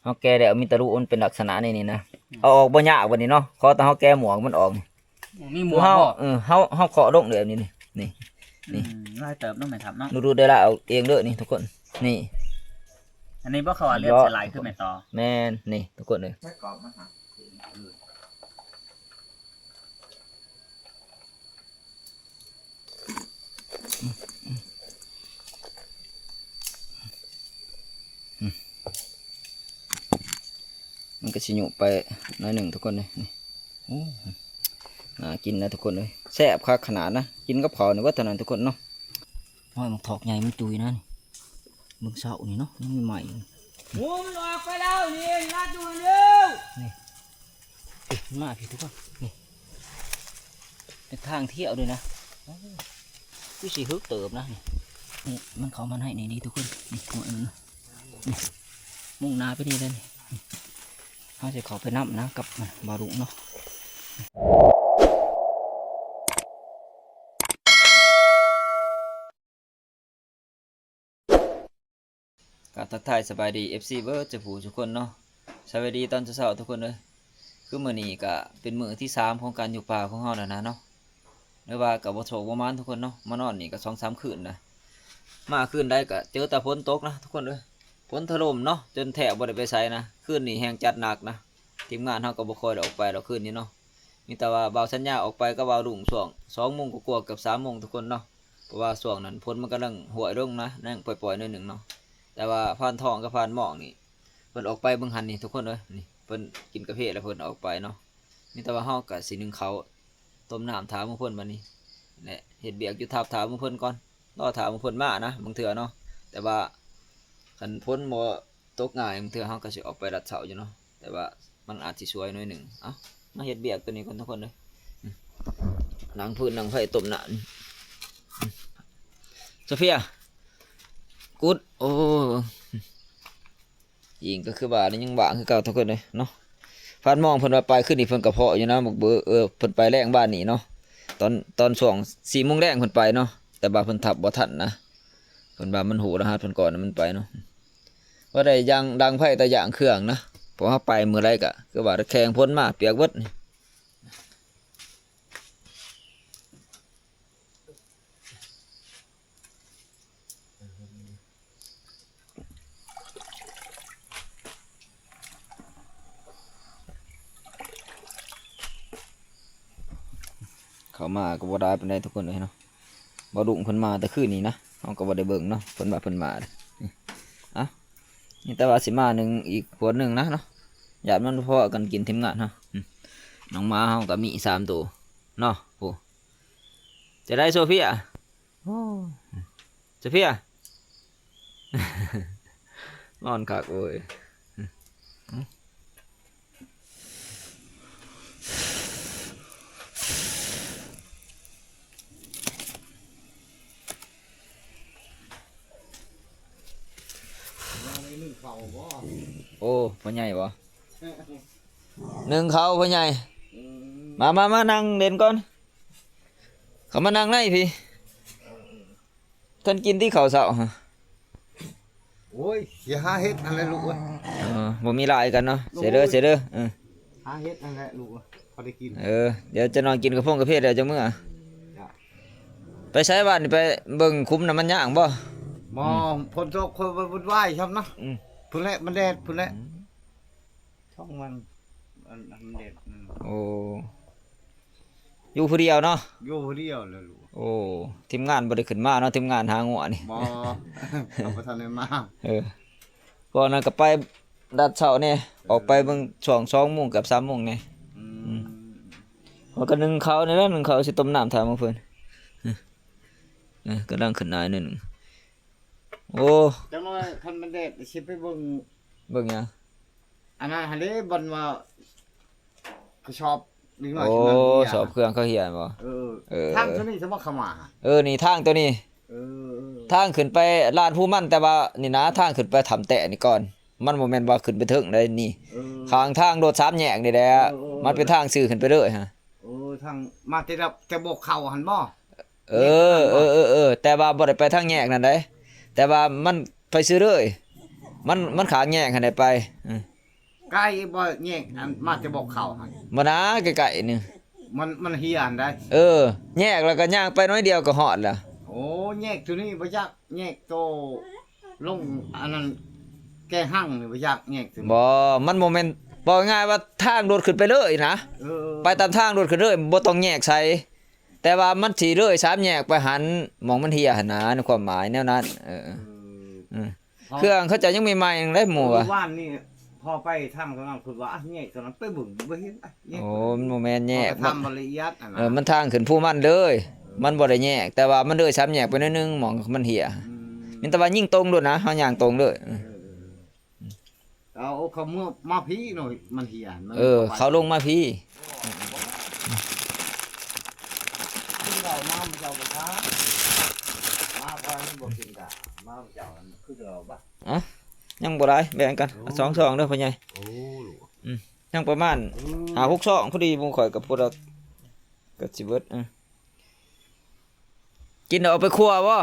เฮาแก้แล้วมีตะลุมันเป็นลักษณะนี่นะเอาออกบ่ยากบัดนี้เนาะขอแต่เฮาแก้หมวกมันออกนี่ มีหมวก เฮา บ่ เฮาเคาะลงเดี๋ยวนี้นี่ ลายเติบน้องแม่ทับเนาะ ดูได้ละเอาเองเด้อนี่ทุกคนนี่ อันนี้บ่เขาว่าเลือดสลายคือแม่ต่อ แม่นนี่ทุกคนเลย ใช้กรอบมาหา มันก็สิหยุไปหน่อยหนึ่งทุกคนเลยนี่โอ้น่ากินนะทุกคนเลยแซ่บคักขนาดนะกินกับข้าวนี่ว่าเท่านั้นทุกคนเนาะห้อยมันถอกใหญ่มันจุยนะนี่มึงเศร้านี่เนาะยังมีใหม่โอ้มันออกไปแล้วนี่ลาดดูเร็วนี่มาพี่ทุกคนนี่เป็นทางเที่ยวด้วยนะกูสิฮึกเติบนะนี่มันเขามันให้ในนี้ทุกคนนี่หัวมันนี่มุ่งหน้าไปนี่เลยนี่เขาจะเขาไปนับนะกับบารุเนาะการทักทายสบายดี FC เบิร์ดจะผู้ทุกคนเนาะสบายดีตอนเช้าๆทุกคนเลยคือมื้อนี้ก็เป็นมื้อที่3ของการอยู่ป่าของเฮาแล้วนะเนาะหรือว่ากับบ่โชคบ่มานทุกคนเนาะมานอนนี่ก็2-3คืนนะมาคืนได้ก็เจอแต่ฝนตกนะทุกคนเลยฝนถล่มเนาะจนแทบบ่ได้ไปไสนะคืนนี้แห้งจัดหนักนะทีมงานเฮาก็บ่ค่อยได้ออกไปดอกคืนนี้เนาะมีแต่ว่าเบาสัญญาออกไปก็เบารุ่งช่วง2 โมงกว่าๆเกือบ3 โมงทุกคนเนาะเพราะว่าช่วงนั้นฝนมันกำลังหวยลงนะนั่งปล่อยๆหน่อยหนึงเนาะแต่ว่าพานทองกับพานหมอกนี่เพิ่นออกไปเบิ่งหันนี่ทุกคนเอ้ยนี่เพิ่นกินกาแฟแล้วเพิ่นออกไปเนาะมีแต่ว่าเฮาก็สินึ่งเขาวต้มน้ำถามหมู่เพิ่นบัดนี้แหละเฮ็ดเบียกอยู่ทับถามหมู่เพิ่นก่อนรอถามหมู่เพิ่นมานะบางเทื่อเนาะแต่ว่าคันพ้นบ่ตกง่ายบางเทื่อเฮาก็สิออกไปรัดเสาอยู่เนาะแต่ว่ามันอาจสิสวยหน่อยหนึงเอ้ามาเฮ็ดเบียกตัวนี้ก่อนทุกคนเลยล้างพื้นล้างไฟต้มน้ำโซเฟียกูดโอ้ยิงก็คือบ่านี่ยังบ่าคือเก่าทุกคนเลยเนาะพานมองเพิ่นว่าไปขึ้นนี่เพิ่นกระเพาะอยู่นะบอกเบอเพิ่นไปแรงบ้านนี่เนาะตอนช่วง4 โมงแรงเพิ่นไปเนาะแต่บ่าเพิ่นทับบ่ทันนะเพิ่นว่ามันหูรหัสเพิ่นก่อนมันไปเนาะว่าได้ยังดังไฟแต่อย่างเครื่องนะเพราะว่าไปมื้อไรก็คือว่าแข่งพ้นมาเปียกเบิดนี่เข้ามาก็บ่ได้ปานใดทุกคนเลยเนาะบ่ดุเพิ่นมาแต่คืนนี้นะเฮาก็บ่ได้เบิ่งเนาะเพิ่นว่าเพิ่นมาอ่ะนี่แต่ว่าสิมาหนึ่งอีกขวดหนึ่งนะเนาะญาติมันพอกันกินทีมงานเนาะน้องหมาเฮาก็มี3 ตัวเนาะโอ้จะได้โซเฟียโอ้โซเฟีย นอนคักโอ้ยโอ้พ่อใหญ่บ่หนึ่งเขาพ่อใหญ่มานั่งเด่นก่อนเขามานั่งไหนพี่ท่านกินที่เขาเสาฮะ โอ้ยอย่าหาเฮ็ดอะไรลูกเอ้ย บ่มีหลายกันเนาะเสียเด้อหาเฮ็ดอะไรลูกเอ้ยพอได้กิน เดี๋ยวจะนอนกินกับพงกับเพชรเดี๋ยวจะเมื่อไปใช้บ้านนี่ไปเบิ่งคุ้มน้ำมันย่างบ่ มองฝนตกคนวุ่นวายครับนะพุ่นแหละมันแดดพุ่นแหละช่องมันแดด โอ้อยู่ผู้เดียวเนาะ อยู่ผู้เดียวเลยลูก โอ้ทีมงานบ่ได้ขึ้นมาเนาะทีมงานหางัวนี่ บ่เอาไปทันได้มา ก่อนนั้นก็ไปดัดเช้านี่ออกไปเบิ่งช่วง2 โมงกับ3 โมงนี่ว่าก็นึ่งข้าวนี่แหละนึ่งข้าวสิต้มน้ำถามเพิ่นกำลังขึ้นหน้าหนึ่งโอ้ จังว่าคันมันแดดสิไปเบิ่ง เบิ่งหยัง อันนั้นหันเด้บ่นว่าก็ชอบนิดหน่อย โอ้ ขึ้นมา สอบเครื่องเขาเหียนบ่ ทางตัวนี้สมมุติเข้ามา นี่ทางตัวนี้ เออ ทางขึ้นไปลานผู้มั่นแต่ว่านี่นะทางขึ้นไปทำแตะนี่ก่อนมันบ่แม่นว่าขึ้นไปถึงได้นี่ข้างทางโดด3 แยกนี่แหละมันเป็นทางสื่อขึ้นไปเลยฮะ โอ้ทางมาแต่บกเข้าหันบ่ แต่ว่าบ่ได้ไปทางแยกนั่นเด้แต่ว่ามันไปซื้อเลยมันขางแยกหั่นได้ไป ไก่บ่แยกอันมาจะบอกเขาให้ บ่นะไกลๆนี่ มันเฮียอันได้ แยกแล้วก็ย่างไปน้อยเดียวก็ฮอดแล้ว โอ้แยกตัวนี้บ่จักแยกโตลงอันนั้นแก้หั่งนี่บ่จักแยกตัวนี้ บ่มันบ่แม่นบอกง่ายว่าทางโดดขึ้นไปเลยนะ เออ ไปตามทางโดดขึ้นเลยบ่ต้องแยกใส่แต่ว่ามันสิเลย3แยกไปหันหมองมันเหียหั่นนะในความหมายแนวนั้นเครื่องเขาจะยังใหม่ๆยังได้หมู่อ่ะ ว่านนี่พอไปทำกำลังคือว่าแยกตัวนั้นไปบึงบ่เห็นแยก โอ้มันบ่แม่นแยก ทำละเอียดอันนั้น มันทางขึ้นผู้มันเลยมันบ่ได้แยกแต่ว่ามันเลย3แยกไปนิดนึงหมองมันเหียมีแต่ว่ายิ่งตรงโดดนะเฮาย่างตรงเลย เอาเขาเมื่อมาพี่หน่อยมันเหียนมัน เขาลงมาพี่ เรามาเจ้าบ่ท้ามาพอให้บ่กินกะมาเจ้าคือเราบ่ ยังบ่ได้แบ่งกัน2 2เด้อพ่อใหญ่ โอ้ลูก ยังประมาณ5 6 2พอดีหมู่ข่อยกับพวกเราก็สิเบิดกินเอาไปครัวบ่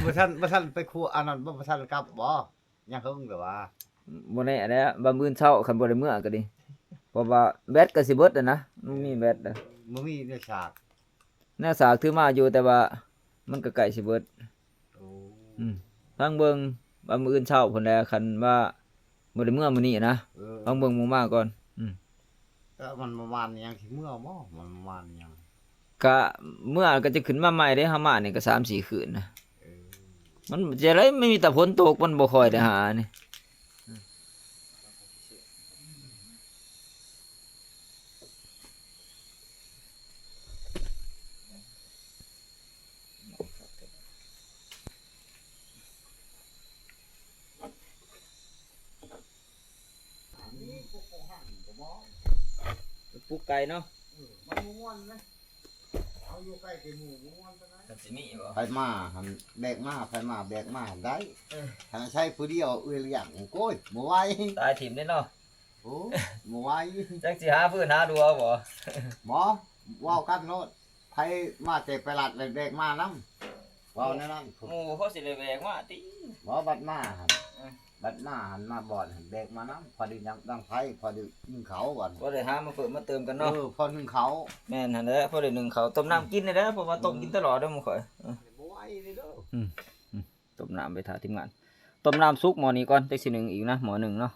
บ่ทันไปครัวอันนั้นบ่ทันกลับบ่ยังเฮิงแบบว่า บ่แน่แหล้วบ่มื้อเช้าคันบ่ได้มื้อก็ดีเพราะว่าแบตก็สิเบิดแล้วนะมันมีแบตแล้ว บ่มีเนื้อฉาก แนวสากถือมาอยู่แต่ว่ามันก็ใกล้สิเบิด โอ้ ทางเบิ่งว่ามื้ออื่นเช้าพุ่นแหละคันว่าบ่ได้มื้อมื้อนี้นะฟังเบิ่งหมู่มาก่อน ก็มันประมาณยังสิเมื่อบ่มันประมาณยัง ก็เมื่อก็จะขึ้นมาใหม่เด้เฮามานี่ก็ 3-4 คืนนะมันจะได้ไม่มีแต่ฝนตกมันบ่ค่อยได้หานี่ปลูกไก่เนาะ มันม่วนนะเอาอยู่ใกล้ที่หมู่ม่วนปานนั้น ก็สิมีบ่ ไปมาหันแบกมาไปมาแบกมาได้ถ้าใช้ผู้เดียวเอื้อเลี้ยงโก้ยบ่ไหว ตายถิ่มได้เนาะ โอ้บ่ไหว จักสิหาพื้นหาดูเอาบ่ หมอว้าวกันโนดไผมาแต่ไปลัดแบกมานํว้าวแนั่น หมู่เขาสิได้แบกมาติ หมอบัดมาหั่นบัดมาหันมาบ่อนหั่นแบกมานํพอดียังดังไผพอดีนึ่งเขาก่อน บ่ได้หามาเพิ่มมาเติมกันเนาะ พอนึ่งเขา แม่นหั่นแหละพอได้นึ่งข้าวต้มน้ำกินได้แล้วเพราะว่าต้มกินตลอดเด้อหมู่ข่อย บ่ไหวเลยเด้อ ต้มน้ำไปท่าทีมงานต้มน้ำซุกหม้อนี้ก่อนจักสิหนึ่งอีกนะหม้อหนึ่งเนาะ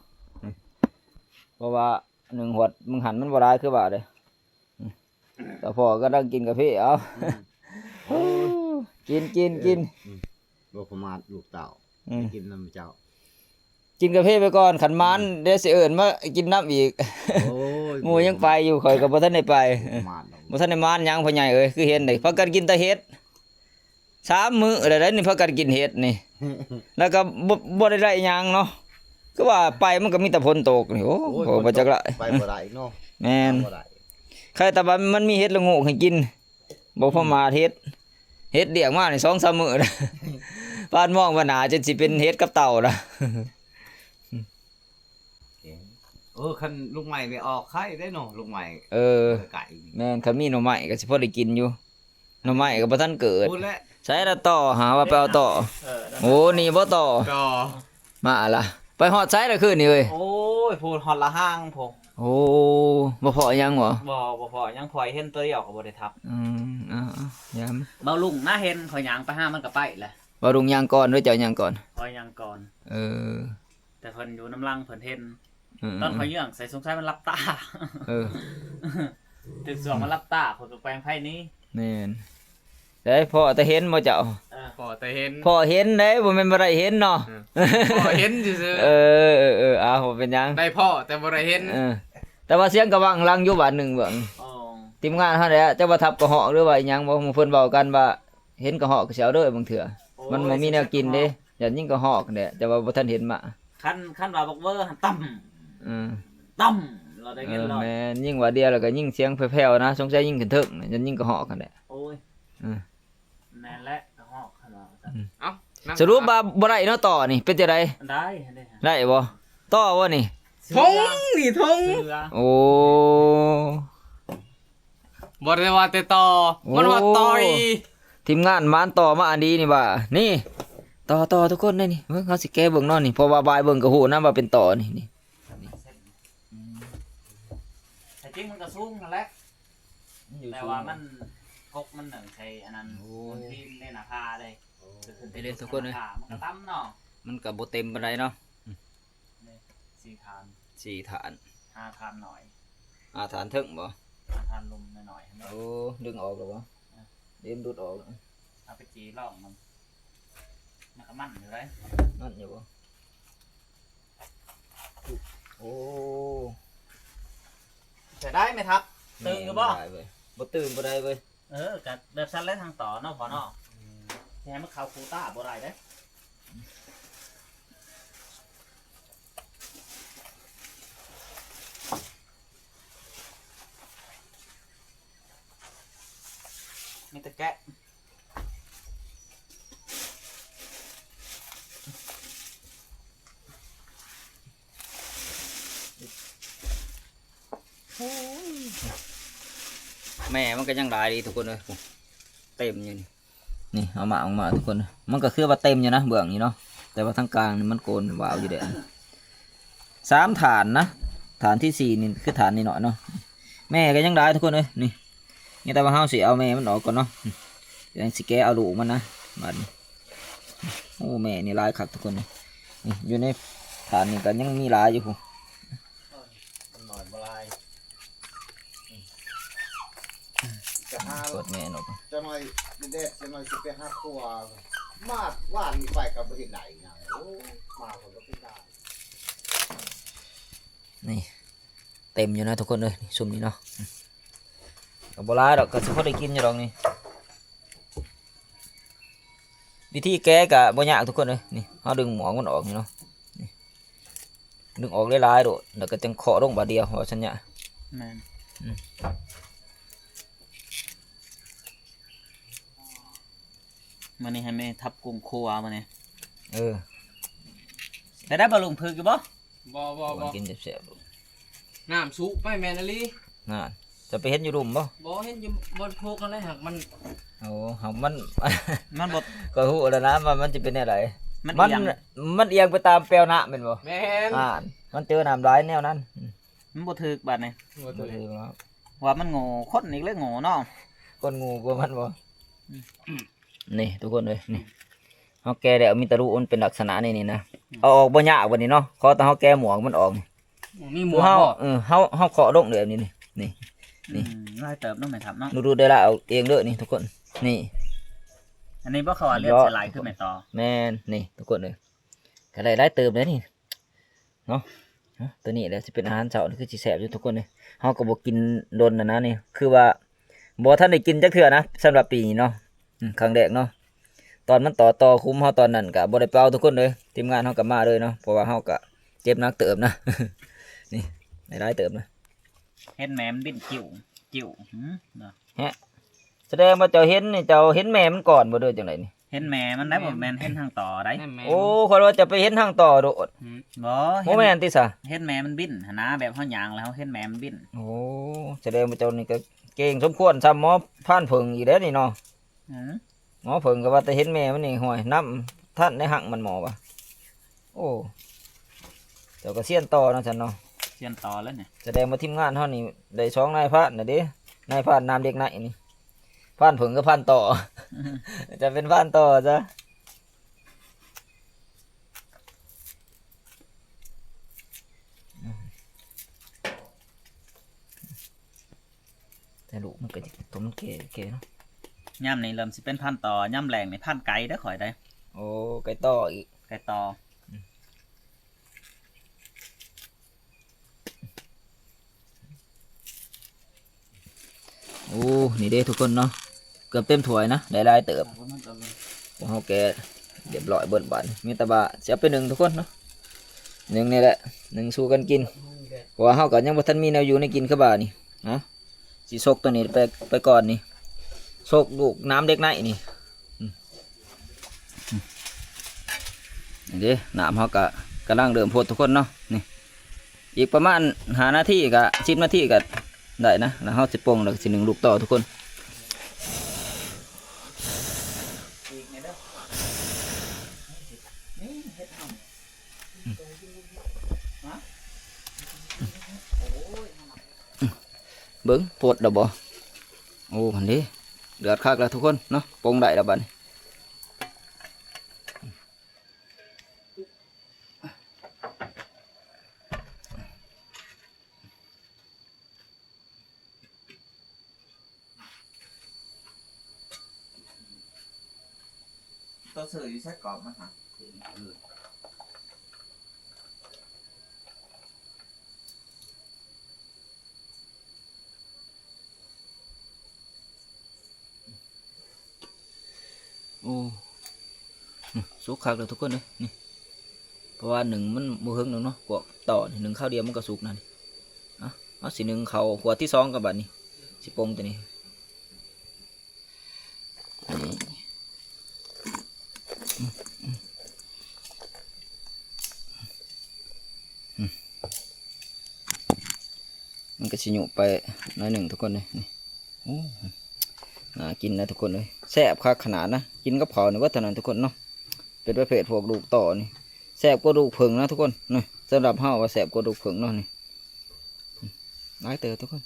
เพราะว่าหนึ่งหวดมึงหันมันบ่ได้คือว่าเด้แต่พอก็ต้องกินกาแฟเอากิน บ่ประมาทลูกเต่ากินน้ำเจ้า กินกาแฟไปก่อนขันมันเดี๋ยวสิเอิ้นมากินน้ำอีก โอ้ย หมู่ยังไปอยู่ข่อยก็บ่ทันได้ไป ประมาทดอก บ่ทันได้มานหยังพ่อใหญ่เอ้ยคือเห็นได้พากันกินแต่เห็ด3 มื้อแล้วได้นี่พากันกินเห็ดนี่ แล้วก็บ่ได้หยังเนาะคือว่าไปมันก็มีแต่ฝนตกนี่โอ้โหบ่จักละ ไปบ่ได้เนาะ แม่น บ่ได้ ใครแต่ว่ามันมีเห็ดละโงกให้กินบ่พอมาเห็ดเลี้ยงมานี่ 2-3 มื้อแล้ว บ้านมองว่าน่าจะสิเป็นเห็ดกับเต่าล่ะ คันลูกใหม่นี่ออกไข่ได้เนาะลูกใหม่ ไก่ แม่นคันมีหน่อไม้ก็สิพอได้กินอยู่หน่อไม้ก็บ่ทันเกิด พูดแล้ว ใช้ละต่อหาว่าไปเอาต่อโอ้นี่บ่ต่อ ก็ มาล่ะไปฮอดไสแล้วคืนนี่เว้ย โอ้ยพูดฮอดละห้างผม โอ้บ่พอหยังบ่ บ่พอยังพลอยเห็นตัวเดียวก็บ่ได้ทับ ยาม เบาลุงน่าเห็นข่อยยางไปห้ามันก็ไปแหละ ว่ารุงยางก่อนหรือเจ้ายางก่อน ข่อยยางก่อน เออ แต่เพิ่นอยู่น้ำลังเพิ่นเห็น เออ ตอนข่อยเยื่องใส่สงสัยมันรับตา เออ ตึกสองมันรับตาคนแปลงไพ่นี้ แม่นได้พ่อแต่เห็นบ่เจ้า พอแต่เห็น พ่อเห็นเด้บ่แม่นบ่ได้เห็นเนาะ พอเห็นซื่อ เอออ้าวบ่เป็นหยัง ๆได้พ่อแต่บ่ได้เห็น แต่ว่าเสียงกระวังลังอยู่บาดหนึงเบิ่ง อ๋อ ทีมงานเฮาแหละจะว่าทับกระเหาะหรือว่าอิหยังบ่เพิ่นเว้ากันว่าเห็นกระเหาะก็สิเอาเด้อบางเทื่อมันบ่มีแนวกินเด้อย่ายิ่งกระเหาะแหละแต่ว่าบ่ทันเห็นมา ขั้นว่าบอกเวอร์หันตั้ม อือ ตั้มเราได้เงินรอด แม่นยิ่งว่าเดียวแล้วก็ยิ่งเสียงแผ่วๆนะสงสัยยิ่งขึ้นเทิงอย่ายิ่งกระเหาะกันแหละ โอ้ย อือ แน่นและกระหอกขนาดนั้น เอ้านั่ง สรุปว่าบ่ได้เนาะต่อนี่เป็นจังได๋ ได้ได้ ได้บ่ต่อบ่นี่ ทงนี่ทง เสือ โอ้ บ่ได้ว่าแต่ต่อ โอ้ มันว่าต่อย ทีมงานมานต่อมาอันดีนี่ว่านี่ต่อทุกคนได้นี่เบิ่งเฮาสิแก้เบิ่งเนาะนี่เพราะว่าบายเบิ่งก็ฮู้นะว่าเป็นต่อนี่ จริงมันก็สูงนั่นแหละ อยู่ แต่ สูง ว่ามันกกมันหนึ่งใช่อันนั้นคนที่เล่นอาคาเลยขึ้น ไปเล่นทุกคนเลย มันก็ตั้มเนาะ มันก็บ่เต็มปานใดเนาะ สี่ฐาน 4ฐาน ห้าฐานหน่อย ฐานถึงบ่ ห้าฐานลมหน่อยๆ โอ้ดึงออกแล้วบ่เดี๋ยวมันดูดออกแล้ว เอาไปจีร่องมันก็มั่นอยู่เลย นั่นอยู่บ่โอ้ จะได้ไหมครับตื่นอยู่บ่ ได้เว้ยบ่ตื่นบ่ได้เว้ย กับแบบสั้นและทางต่อเนาะพอเนาะแทนมันเข้าคูต้าบ่ไรได้มีแต่แกะแม่มันก็ยังหลายดีทุกคนเลยโอ้เต็มอยู่นี่นี่เอามาทุกคนมันก็คือว่าเต็มอยู่นะเบื้องนี้เนาะแต่ว่าทางกลางนี่มันโกนวาวอยู่เด้3ฐานนะฐานที่4นี่คือฐานนี้หน่อยเนาะแม่ก็ยังได้ทุกคนเลยนี่นี่แต่ว่าเฮาสิเอาแม่มันออกก่อนเนาะเดี๋ยวสิแกะเอาลูกมันนะบัดนี้โอ้แม่นี่หลายคักทุกคนเลยนี่อยู่ในฐานนี่ก็ยังมีหลายอยู่พุ่น หน่อยบ่ไร จะหา เปิดแม่นออก จะหน่อยเด็ดจะหน่อยสิไปหาตัวมาดว่านมีไฟกับบ่เห็นไหนนะโอ้มาคนก็เป็นได้ นี่เต็มอยู่นะทุกคนเลยนี่ซุ่มนี้เนาะกับโบราณดอกก็สิพอได้กินอยู่ดอกนี่วิธีแก้กะบ่ยากทุกคนเลยนี่เฮาดึงหมองมันออกนี่เนาะนี่ดึงออกหลายๆโดดแล้วก็จังเคาะลงบาดเดียวว่าซั่นเนี่ย แม่นมันนี่ให้แม่ทับกุ้งครัวมาเนี่ย เออ แต่ได้บอลลูนพึกอยู่บ่ บ่ บ่กินแซ่บ น้ำสุกไปแม่นอลี ๆนั่นจะไปเห็นอยู่รุมบ่ บ่เห็นอยู่บนพวกนั่นแหละหักมัน โอ้เฮามัน มันบด ก็ฮู้แล้วนะว่ามันจะเป็นอะไร มัน มัน เอียง มันเอียงไปตามแปลวน้ำแม่นบ่ แม่น มันเจอน้ำร้ายแนวนั้น มันบดถึกบัดนี่ บ่ บ่ ถือ ถือว่า ว่ามันโง่คนอีกเลยโง่เนาะ คนงูกว่ามันบ่นี่ทุกคนเลยนี่เฮาแก้แล้วมีตะลุมันเป็นลักษณะนี่นะเอาออกบ่ยากบัดนี้เนาะขอแต่เฮาแก้หมวกมันออกนี่ มีหม คื ว อก เฮา บ่ เฮาเคาะลงแบบนี้นี่ นี่ ไล่เติบต้องไหมครับเนาะ ดูได้ละเอาเองเด้อนี่ทุกคน นี่ อันนี้บ่เขาว่าเลือดสลายขึ้นไม่ต่อ แม่นนี่ทุกคนเลยก็ได้หลายเติมเลยนี่เนาะตัวนี้แหละสิเป็นอาหารเช้านี่คือสิแซ่บอยู่ทุกคนเลยเฮาก็บ่กินดนนะนี่คือว่าบ่ทันได้กินจักเทื่อนะสำหรับปีนี้เนาะครั้งแรกเนาะตอนมันต่อคุมเฮาตอนนั้นก็บ่ได้เป่าทุกคนเลยทีมงานเฮาก็มาเลยเนาะเพราะว่าเฮาก็เจ็บหนักเติมนะ นี่ได้หลายเติมนะ เห็นแม่มันบินกิ่วเนาะ แสดงว่าเจ้าเห็นนี่เจ้าเห็นแม่มันก่อนบ่เด้อจังไดนี่ เห็นแม่มันได้บ่แม่นเห็นทางต่อได้ แม่น โอ้คนว่าจะไปเห็นทางต่อโดด บ่ โมแม่นติซะ เห็นแม่มันบินหนนะแบบเฮาหยางแล้วเห็นแม่มันบิน โอ้แสดงว่าเจ้านี่ก็เก่งสมควรซ้ำหมอผ่านเพิ่งอีกแล้วนี่เนาะ อือ หมอเพิ่งก็ว่าแต่เห็นแม่มันนี่ห่วยน้ำท่านในหักมันหมอว่ะโอ้เจ้าก็เสียนต่อเนาะฉันเนาะ เสียนต่อแล้วเนี่ย แสดงว่าทีมงานเฮานี่ได้สองนายพรานน่ะเด้นายพรานนามเด็กไหนนี่พรานเพิ่งก็พรานต่อ จะเป็นพรานต่อจ้ะแต่ลูกมันก็ตัวมันเก๋เนาะ ย่ำนี่เริ่มสิเป็นพันต่อย่ำแรงนี่พันไก่เด้อข่อยได้ โอ้ไก่ต่ออีก ไก่ต่อ โอ้นี่เด้ทุกคนเนาะเกือบเต็มถ้วยนะได้หลายเติบพวกเฮาแกะเรียบร้อยเบิดบาดมีแต่ว่าสิเอาไปหนึ่งทุกคนเนาะหนึ่งนี่แหละหนึ่งสู้กันกินเพราะว่าเฮาก็ยังบ่ทันมีแนวอยู่ในกินคือบ่านี่นะสิซกตัวนี้ไปก่อนนี่ซกลูกน้ำเด็กไหนนี่นี่เด้น้ำเฮาก็กำลังเริ่มโพดทุกคนเนาะนี่อีกประมาณ5นาทีก็10นาทีก็ได้นะแล้วเราจะปรุงแล้วสิหนึ่งลูกต่อทุกคน เบิ้งโพดดอกบ่โอ้มันนี้เดือดคักแล้วทุกคนเนาะปรุงได้แล้วบัดนี้ตัวเสืออยู่ใช้กรอบมั้งฮะโอ้สุกคักเลยทุกคนเลยนี่เพราะว่าหนึ่งมันบ่เฮิงหนึ่งเนาะกวกต่อนี่หนึ่งข้าวเดียวมันก็สุกนั่นเอาสิหนึ่งเขาขวดที่สองกับบัดนี้สิปรุงตัวนี้มันก็สิหยุไปน้อยหนึ่งทุกคนเลยนี่โอ้น่ากินนะทุกคนเลยแซ่บคักขนาดนะกินกับเผาในวัฒนธรรมทุกคนเนาะเป็นประเภทพวกลูกต่อนี่แซ่บกว่าลูกผึ่งนะทุกคนนี่สำหรับเฮาว่าแซ่บกว่าลูกผึ่งเนาะนี่น้อยเต๋อทุกคน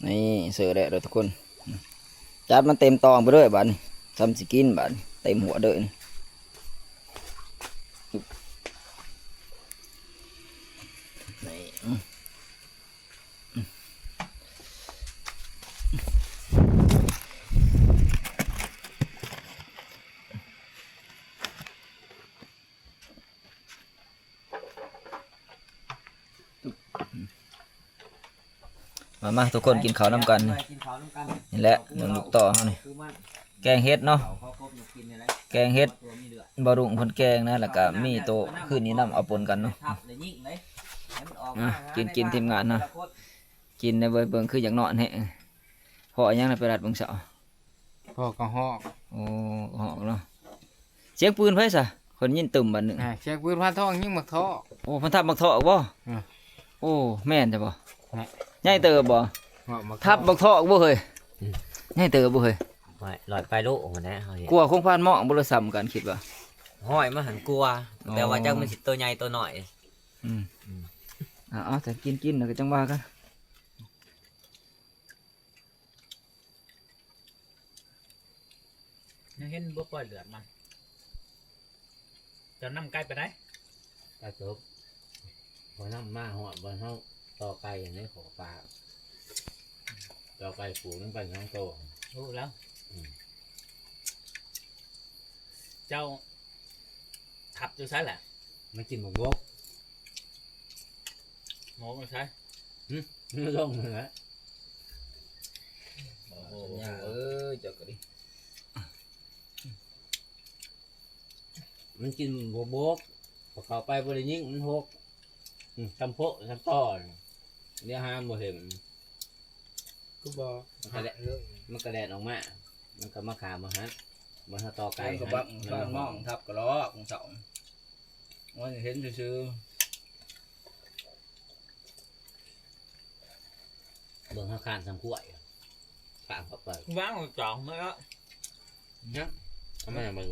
นี่เสือแดดเลยทุกคนจัดมันเต็มตองไปด้วยบ้านนี่ทำสิกินบ้านเต็มหัวเด้อนี่มาทุกคนกินข้าวน้ำกันนี่แหละหนึ่งลูกต่อเขานี่แกงเฮ็ดเนาะแกงเฮ็ดบะรุงคนแกงนะแล้วก็มีโตขึ้นนี้น้ำเอาปนกันเนาะกินทีมงานเนาะกินในเบิ่งคืออย่างนอนแฮะห่อยังในไปรัดเบิ่งเสา พ่อก็ฮอก โอ้ห่อเนาะเสียงปืนไผซะคนยินตึมบัดหนึ่ง เช็คปืนพันทองยิ่งมักท่อ โอ้พันทับบักเถาะบ่โอ้แม่นจ้ะบ่ใหญ่เติบบ่ทับบักเถาะบ่เฮ้ยใหญ่เติบบ่เฮ้ย ไม่ลอยไปโลกมันนะเขาเห็น กลัวคงพานหม้อบ่ละซ้ำกันคิดว่า ห้อยมาหันกลัว แต่ว่าจังมันสิตัวใหญ่ตัวหน่อย อ๋อแต่กินแล้วก็จังว่ากัน เห็นบ่ปล่อยเลือดมันจะนำไก่ไปได้ ปลาจบพอน้ำมาหัวบนห้องต่อไก่อย่างนี้ขอปลาต่อไก่ปลูกนั่นเป็นน้องโต รู้แล้วเจ้าทับอยู่ใช่แหละ ไม่กินหมูบก หมูไม่ใช่ ไม่ลงเลยนะ โอ้โห เจ้าก็ดิ มันกินหมูบกพอเข้าไปบริยิ่งมันหกทำโพะทำต่อเดี๋ยวห้ามบ่เห็น กูบอก มันกระแดดออกมามันก็มาขามาฮัทมันถ้าต่อไก่ ก็บักบ้านน้องทับกระลอกของเสาว่าเห็นซื่อ เบิ่งข้างๆทำกล้วยข้างเข้าไป ว้างจ่องมาแล้ว เนี่ยทำไมมา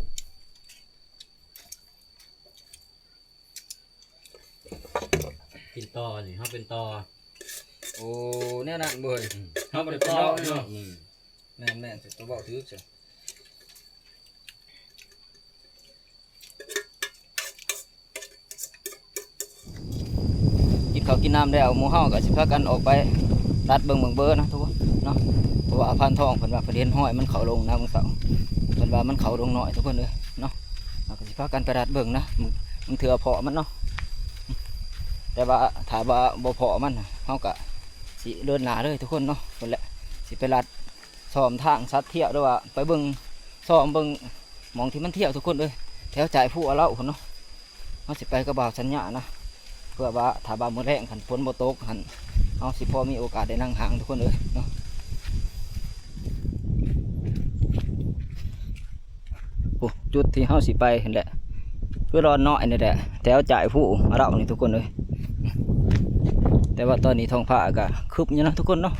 กินต่อนี่เขาเป็นต่อ โอ้แน่นั่นเบ่ย เขาเป็นต่อเนาะ แม่นสิตัวเว้าถือซะกินข้าวกินน้ำแล้วหมู่เฮาก็สิพากันออกไปรัดเบิ่งเบอร์นะทุกคนเนาะเพราะว่าพันทองเพิ่นว่าประเด็นห้อยมันเข้าลงนะมื้อเช้าเพิ่นว่ามันเข้าลงน้อยทุกคนเอ้ยเนาะเราก็สิพากันไปรัดเบิ่งนะมึงเถื่อเพาะมันเนาะแต่ว่าถ้าว่าบ่เพาะมันเฮาก็สิเดินหน้าเลยทุกคนเนาะเพิ่นแหละสิไปรัดซ้อมทางสัตว์เที่ยวด้วยว่าไปเบิ่งซ้อมเบิ่งหมองที่มันเที่ยวทุกคนเอ้ยแถวจ่ายผู้เอาเล่าพุ่นเนาะเฮาสิไปกับบ่าวสัญญานะเพื่อว่าถ้าบ่ามื้อแรงคันฝนบ่ตกหั่นเฮาสิพอมีโอกาสได้นั่งหางทุกคนเอ้ยเนาะโอ้จุดที่เฮาสิไปนั่นแหละคือรอนน้อยนี่แหละแถวจ่ายผู้เอาเล่านี่ทุกคนเอ้ยแต่ว่าตอนนี้ท้องฟ้าก็ครึ้มอยู่นะทุกคนเนาะ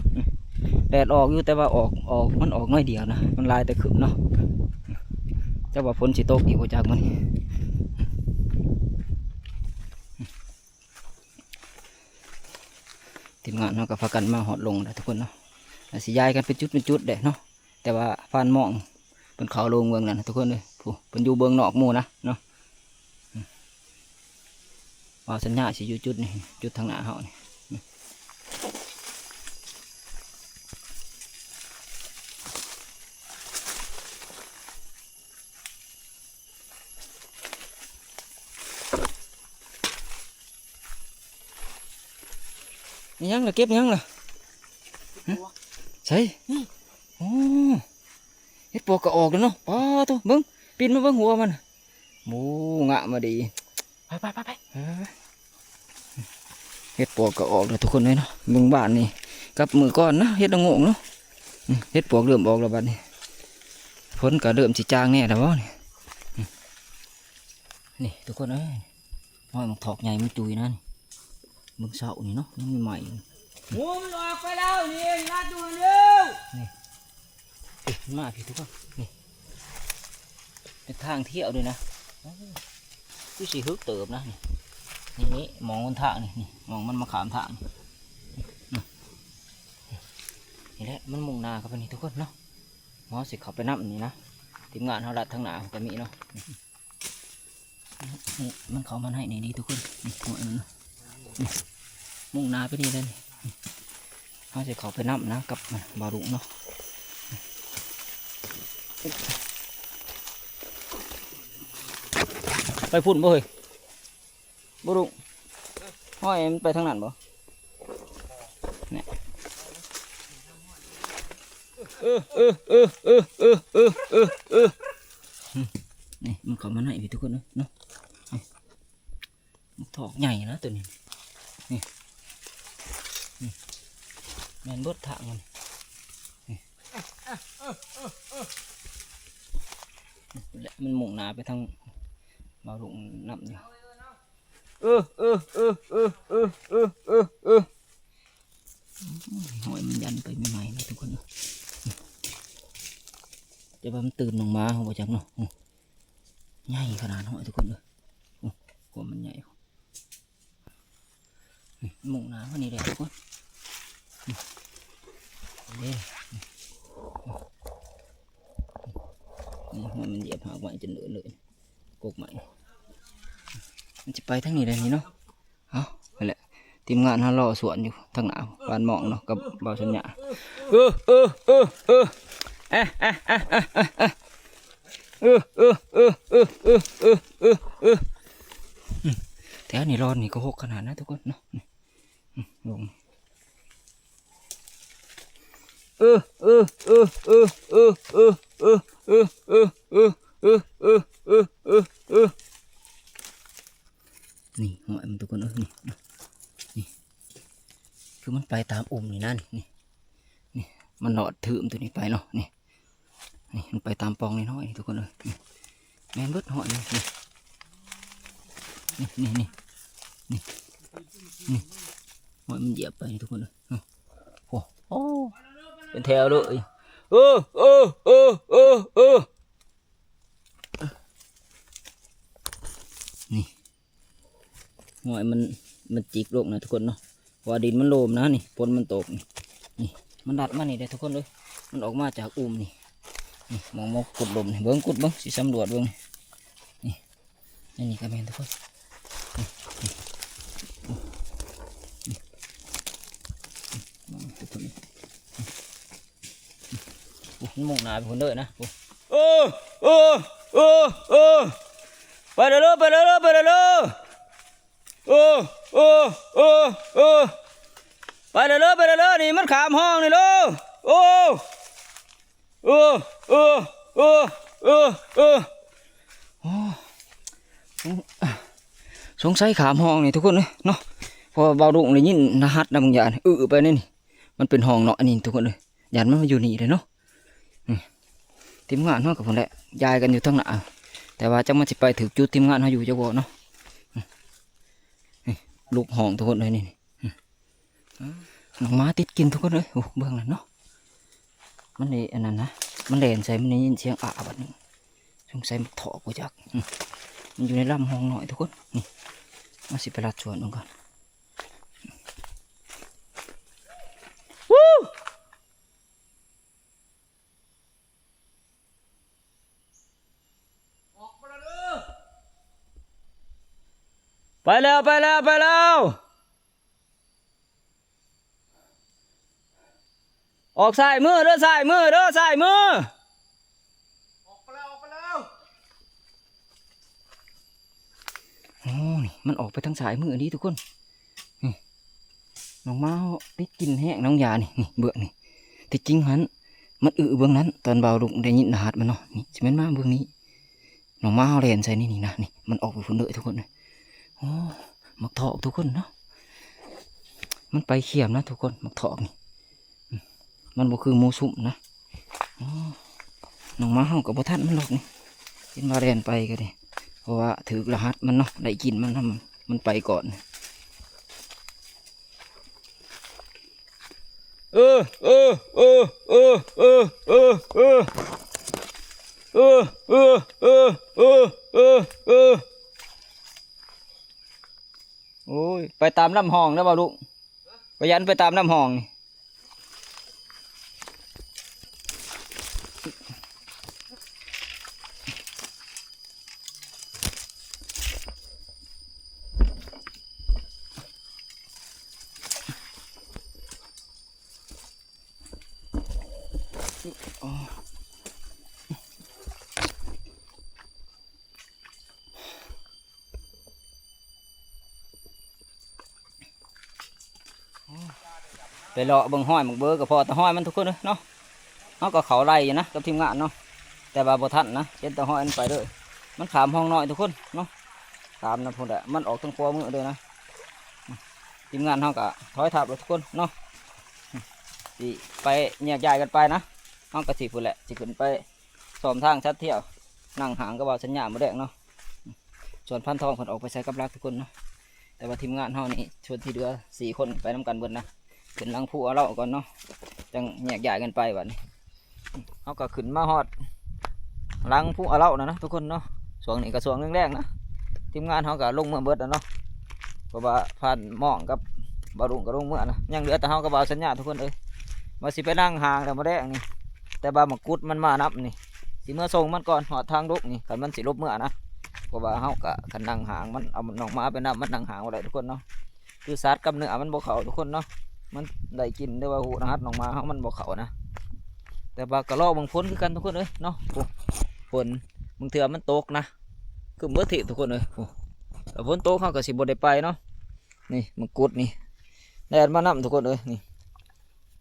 แดดออกอยู่แต่ว่าออกมันออกน้อยเดียวนะมันลายแต่ครึ้มเนาะจะว่าฝนสิตกอีกว่าจากมัน ทีมงานเนาะก็พากันมาหอดลงแล้วทุกคนเนาะสิย้ายกันเป็นจุดเด้เนาะแต่ว่าฟานหมองเป็นเขาลงเมืองนั่นนะทุกคนเลยผู้เป็นอยู่เบืองนอกหมู่นะเนาะว่าสัญญาสิอยู่จุดนี่จุดทางหน้าเขานี่ยังล่ะเก็บยังล่ะใช่โอ้เฮ็ดปวกก็ออกแล้วเนาะป้าตัวเบิ้งปีนมาเบิ้งหัวมันโอ้งะมาดีไปเฮ็ดปวกก็ออกแล้วทุกคนเลยเนาะเบิ้งบ้านนี่กับมือก้อนนะเฮ็ดละโงงเนาะเฮ็ดปวกเริ่มออกแล้วบัดนี้ฝนก็เริ่มสิจางแน่แล้วบ่นี่ทุกคนเอ้ยน้อยมันถอกใหญ่มันจุยนั่นเบิ้งเสานี่เนาะยังมีใหม่ หมูมันออกไปแล้วนี่ลาดดูเร็ว มาพี่ทุกคนนี่เป็นทางเที่ยวด้วยนะคือสีฮึกเติบนะนี่มองบนทางนี่มองมันมาขามทางนี่แหละมันมุ่งหน้ากับนี่ทุกคนเนาะมอสิขับไปนับนี่นะทีมงานเขาดัดทางหน้าแต่มีเนาะนี่มันเขามันให้ในนี้ทุกคนนี่หัวมันมุ่งหน้าไปนี่เลยนี่เขาสิขับไปนับนะกับบารุงเนาะไปพุ่นบ่เฮ้ยบ่รุงห้อยมันไปทางนั้นบ่เนี่ยนี่มันเข้ามาไหนพี่ทุกคนเนาะมันถอกใหญ่นะตัวนี้นี่แม่นบดทางมันและมันมุ่งหน้าไปทางมาลุงนับอยู่หอยมันยันไปใหม่ๆนะทุกคนจะว่ามันตื่นลงมาเขาบอกจังเนาะใหญ่ขนาดหอยทุกคนเลยหัวมันใหญ่มุ่งหน้าวันนี้เลยทุกคนนี่หัวมันเหยียบหางไว้จนเหลือเลยกกใหม่มันจะไปทางนี้เลยนี่เนาะเอาไปแหละทีมงานเขารอสวนอยู่ทางหน้าบ้านหมองเนาะกับบ่าวสัญญาแถวนี้ร้อนนี่ก็หกขนาดนะทุกคนเนาะลงนี่หอยมันทุกคนนี่คือมันไปตามอุ่มนี่นั่นนี่มันหลอดถืมตัวนี้ไปเนาะนี่มันไปตามปองนี่น้อยทุกคนเลยแม่นเบิดหอยนี่หอยมันเหยียบไปทุกคนเลยโอ้เป็นแถวเลยนี่หอยมันจิกลงนะทุกคนเนาะว่าดินมันโลมนะนี่ฝนมันตกนี่มันดัดมานี่ได้ทุกคนเลยมันออกมาจากอุ่มนี่มองกุดลมนี่เบิ้งกุดเบิ้งสิสำรวจเบิ้งนี่ก็แม่นทุกคนมันมุ่งหน้าไปคนเด้อนะไปเด้อไปเด้อไปเด้อไปเด้อไปเด้อนี่มันขามห้องนี่เด้อสงสัยขามห้องนี่ทุกคนเลยเนาะพอเบาดุงเลยยินนะฮัดนะบางอย่างไปนี่มันเป็นห้องเนาะนี่ทุกคนเลยยันมันมาอยู่นี่เลยเนาะทีมงานเขากับผมแหละยายกันอยู่ทั้งหน้าแต่ว่าจังมันจะไปถึงจุดทีมงานเขาอยู่จะบอกเนาะลูกห้องทุกคนเลยนี่น้องม้าติดกินทุกคนเลยโอ้เบื้องนั้นเนาะมันเลยอันนั้นนะมันเล่นใส่มันได้ยินเสียงแบบนี้สงสัยมันถอกไปจากมันอยู่ในลำห้องหน่อยทุกคนนี่มาสิไปรัดชวนลงก่อน แล้วไปแล้วไปแล้วออกซ้ายมือเด้อซ้ายมือเด้อซ้ายมือออกไปแล้วโอ้ยมันออกไปทางซ้ายมือนี้ทุกคนนี่น้องมาได้กินแห้งน้องยานี่เบื่อนี่ที่จริงหันมันเบื้องนั้นตอนเบาลุงได้ยินหาดมันเนาะนี่จะเป็นมาเบื้องนี้น้องมาเรียนใส่นี่นะนี่มันออกไปฝุ่นเลยทุกคนเลยโอ้มักถอกทุกคนเนาะมันไปเขียมนะทุกคนมักถอกนี่มันบ่คือหมูสุ่มนะน้องมาเฮากับบ่ทันมันหรอกนี่เห็นมาเรียนไปก็ดิเพราะว่าถือรหัสมันเนาะได้กินมันมันไปก่อนโอ้ยไปตามลำห้องนะบ่าวลูกไปยันไปตามลำห้องนี่ไปเลาะเบิ่งห้อยมึงเบอร์กับพอแต่ห้อยมันทุกคนเลยเนาะเขาก็เขาไล่อยู่นะกับทีมงานเนาะแต่ว่าบ่ทันนะเห็นแต่ห้อยมันไปเลยมันขามห้องน้อยทุกคนเนาะขามนะพุ่นแหละมันออกทางขวามือเลยนะทีมงานเขาก็ถอยทับเลยทุกคนเนาะสิไปแยกย้ายกันไปนะเขาก็สิพุ่นแหละสิขึ้นไปสอมทางชัดเที่ยวนั่งหางก็บอกสัญญาณมาแดงเนาะส่วนพันทองคนออกไปใช้กับรักทุกคนเนาะแต่ว่าทีมงานเขานี่ชวนที่เหลือ4 คนไปน้ำกันเบิดนะขึ้นหลังผู้เอาเราก่อนเนาะจังแยกย้ายกันไปแบบนี้เขาก็ขึ้นมาฮอดหลังผู้เอาเรานะทุกคนเนาะส่วนนี้ก็ส่วนแรกๆนะทีมงานเขาก็ลงเมื่อเบิดนะเนาะเพราะว่าผ่านหม่องกับบารุงก็ลงเมื่อนะยังเหลือแต่เขาก็บ่าวสัญญาทุกคนเลยมาสิไปนั่งห่างแต่มาแดงนี่แต่บาหมกุดมันมานับนี่สิเมื่อส่งมันก่อนหอดทางลุกนี่ขันมันสิลบเมื่อนะเพราะว่าเขาก็ขันนั่งห่างมันเอามันออกมาไปนับมันนั่งห่างอะไรทุกคนเนาะคือสัตว์กับเนื้อมันบ่เข้าทุกคนเนาะมันได้กินได้ว่าหูนะฮัดออกมาเขามันบ่เข้านะแต่ว่ากระรอกบางพ้นคือกันทุกคนเลยเนาะฝนบางเถื่อมันตกนะคือเมื่อถิทุกคนเลยแต่ฝนตกเขาก็สิบ่ได้ไปเนาะนี่มันกุดนี่แดดมาน้ำทุกคนเลยนี่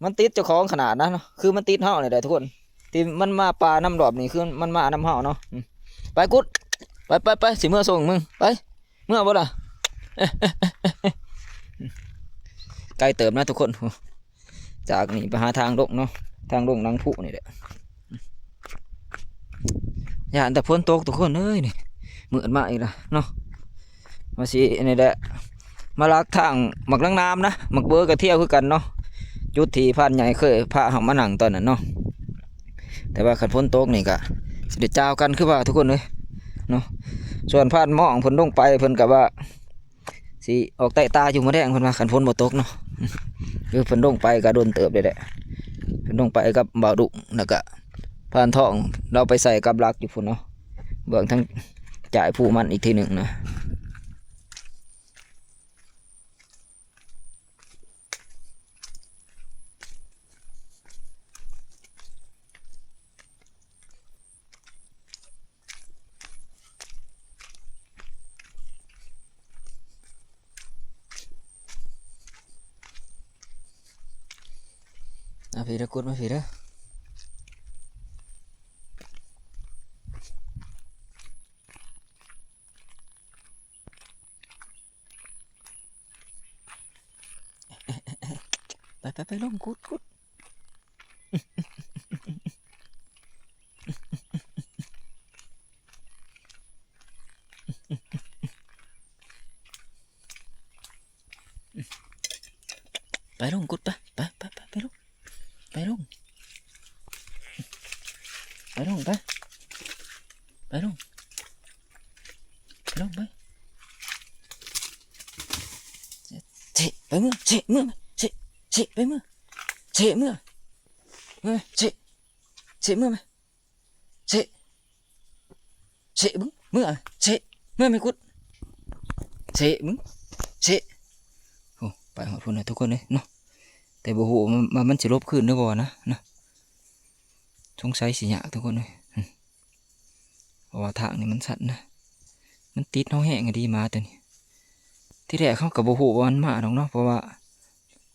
มันติดเจ้าของขนาดนะเนาะคือมันติดเห่าเลยได้ทุกคนที่มันมาปลาน้ำดอบนี่คือมันมาน้ำเห่าเนาะไปกุดไปสิเมื่อส่งมึงไปเมื่อบ่ล่ะใกล้เติมนะทุกคนจากนี่ไปหาทางลงเนาะทางลงนังผู้นี่แหละอย่าแต่ฝนตกทุกคนเอ้ยนี่มืดมาอีกแล้วเนาะมาสินี่แหละมาลักทางหมักลังน้ำนะหมักเบอร์กระเที่ยวคือกันเนาะจุดที่พันใหญ่เคยพาเขามาหนังตอนนั้นเนาะแต่ว่าขันฝนตกนี่ก็สิเดือดจ้าวกันคือว่าทุกคนเลยเนาะส่วนพันมองเพิ่นลงไปเพิ่นกับว่าสิออกใต้ตาอยู่มาแดงเพิ่นมาขันฝนบ่ตกเนาะคือเพิ่นลงไปก็โดนเติบเลยแหละเพิ่นลงไปกับบ่าวดุแล้วก็พานทองเราไปใส่กับลักอยู่พุ่นเนาะเบื้องทั้งจ่ายผู้มันอีกทีหนึ่งนะมาผีตะกุดมาผีเด้อไปลงกุดไปลงกุดไปลงไปลงไปไปไปเฉะไปเมื่อเฉะไปเมื่อเฉะเมื่อเฉะเมื่อไหมเฉะเมื่อเมื่อไม่กุดเฉ เสะมึงเสะโอ้ไปหอดพุ่นเลยทุกคนเลยเนาะแต่บ่ฮู้มันสิลบขึ้นหรือบ่นะสงสัยสิยากทุกคนเลยเพราะว่าทางนี้มันสั่นนะมันติดเฮาแห้งก็ดีมาตัวนี้ที่แรกเขาก็บ่ฮู้ว่ามันมาดอกเนาะเพราะว่า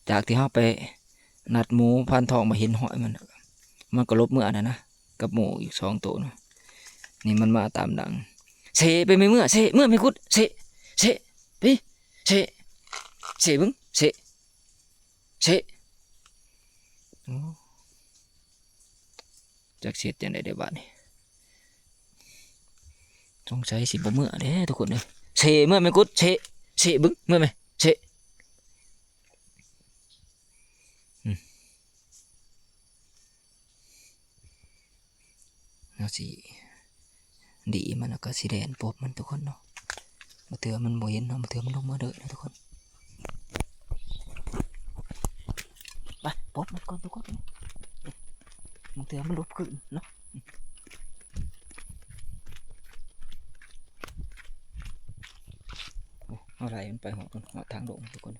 จากที่เฮาไปนัดหมูพันทองมาเห็นหอยมันก็ลบเมื่อนะกับหมูอีก2 ตัวเนาะนี่มันมาตามดังเสไปไม่เมื่อเสเมื่อไม่กุดเสพี่เสบึ้งเสโอ้จักเสียดจังได๋บ้าดนี้สงสัยสิบ่เมื่อเด้ทุกคนเลยเสเมื่อไม่กุดเสบึ้งเมื่อไหมเสแล้วสิดีมันแล้วก็สีแดงปบมันทุกคนเนาะมาเถื่อมันบ่เห็นเนาะมาเถื่อมันลงมาเด้อนะทุกคนไปปบมันก่อนทุกคนมาเถื่อมันลุกขึ้นเนาะเอาไรมันไปหอก่อนหอทางลงทุกคน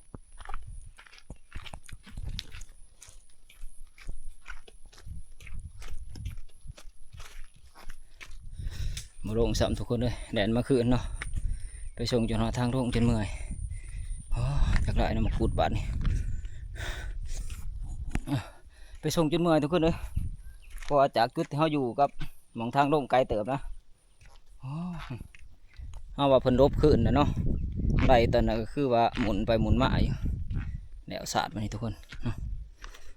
มาลงซ้ำทุกคนเลยแดดมาคืนเนาะไปส่งจนหอทางลงจนเมื่อยจากไรนะมาพูดบาดนี่ไปส่งจนเมื่อยทุกคนเลยเพราะจากจุดที่เขาอยู่กับหมองทางลงไกลเติบนะเขาว่าเพิ่นลบขึ้นนะเนาะไรตอนนั้นก็คือว่าหมุนไปหมุนมาอยู่แนวศาสตร์มานี่ทุกคน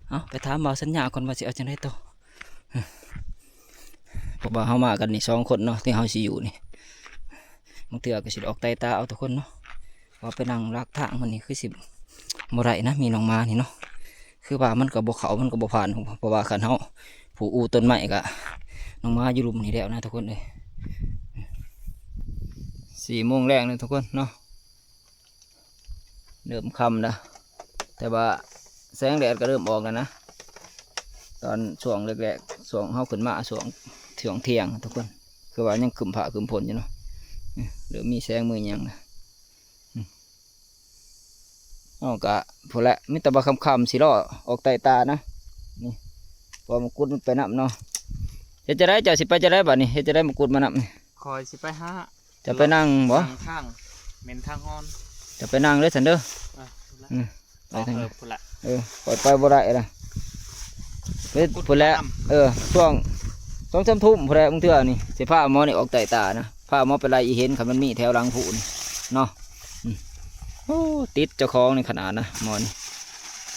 เอาไปถามบ่าวสัญญาคนว่าสิเอาจังได๋ต่อเพราะว่าเฮามากันนี่2 คนเนาะที่เฮาสิอยู่นี่บางเทื่อก็สิออกไตตาเอาทุกคนเนาะว่าไปนั่งลักทางมันนี่คือสิบ่ได้นะมีน้องมานี่เนาะคือว่ามันก็บ่เข้ามันก็บ่ผ่านเพราะว่าคันเฮาผูอูต้นไม้ก็น้องมาอยู่ลุมนี่แล้วนะทุกคนเอ้ย4 โมงแรกนะทุกคนเนาะเริ่มค่ำแล้วแต่ว่าแสงแดดก็เริ่มออกแล้วนะตอนช่วงแรกๆช่วงเฮาขึ้นมาช่วงเที่ยงทุกคนคือว่ายังครึมผ้าครึมฝนอยู่เนาะเริ่มมีแสงมือยังนะเอากะพอละมิตรบะคำสิล่อออกไตตานะนี่พอมกุดมันไปนับเนาะเฮ็ดจะได้จะสิไปจะได้บ่นี่เฮ็ดจะได้มกุดมานับนี่ คอยสิไปหา จะไปนั่งบ่ ทางเมนทางฮอน จะไปนั่งเลยสันเด้อ ไปทางพุ่นละ ปล่อยไปบ่ได้ละเฮ้ยพุ่นแล้วช่วง2-3 ทุ่มพุ่นแล้วมึงเถื่อนี่สิพาหมอนี่ออกไตตานะพาหมอไปไล่อีเห็นคันมันมีแถวหลังผู้นี่เนาะโอ้ติดเจ้าของนี่ขนาดนะหมอนี่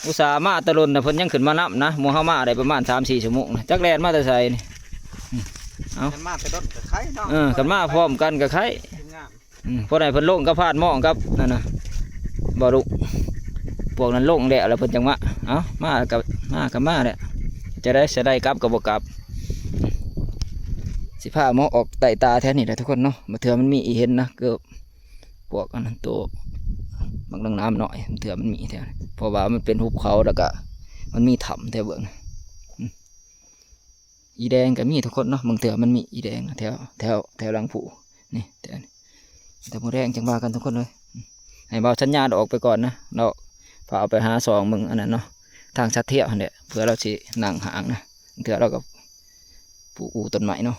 อุตส่าห์มาตะลุนนะเพิ่นยังขึ้นมานับนะหมู่เฮามาได้ประมาณ 3-4 ชั่วโมงนะจักแล่นมาแต่ไสนี่เอา กันมาแต่รถกับไข่เนาะ กันมาพร้อมกันกับใคร งาม พอได้เพิ่นลงก็พาดหม้องครับนั่นน่ะบ่ลุพวกนั้นลงแล้วเพิ่นจังมาเอามาแหละจะได้กลับก็บ่กลับสิพาหมอออกไตตาแท้นี่แหละทุกคนเนาะมาเถื่อมันมีอีเห็นนะเกือบพวกอันนั้นตัวบางน้ำหน่อยเถื่อมันมีแท้เพราะว่ามันเป็นหุบเขาแล้วก็มันมีถ้ำแถวเบื้องอีแดงก็มีทุกคนเนาะบางเถื่อมันมีอีแดงแถวหลังผูนี่แต่โมแดงจังว่ากันทุกคนเลยให้เบาสัญญาณออกไปก่อนนะเราพาเอาไปหา2 มึงอันนั้นเนาะทางชัดเที่ยวเนี่ยเพื่อเราสินั่งห่างนะเถื่อเรากับปลูกต้นไม้เนาะ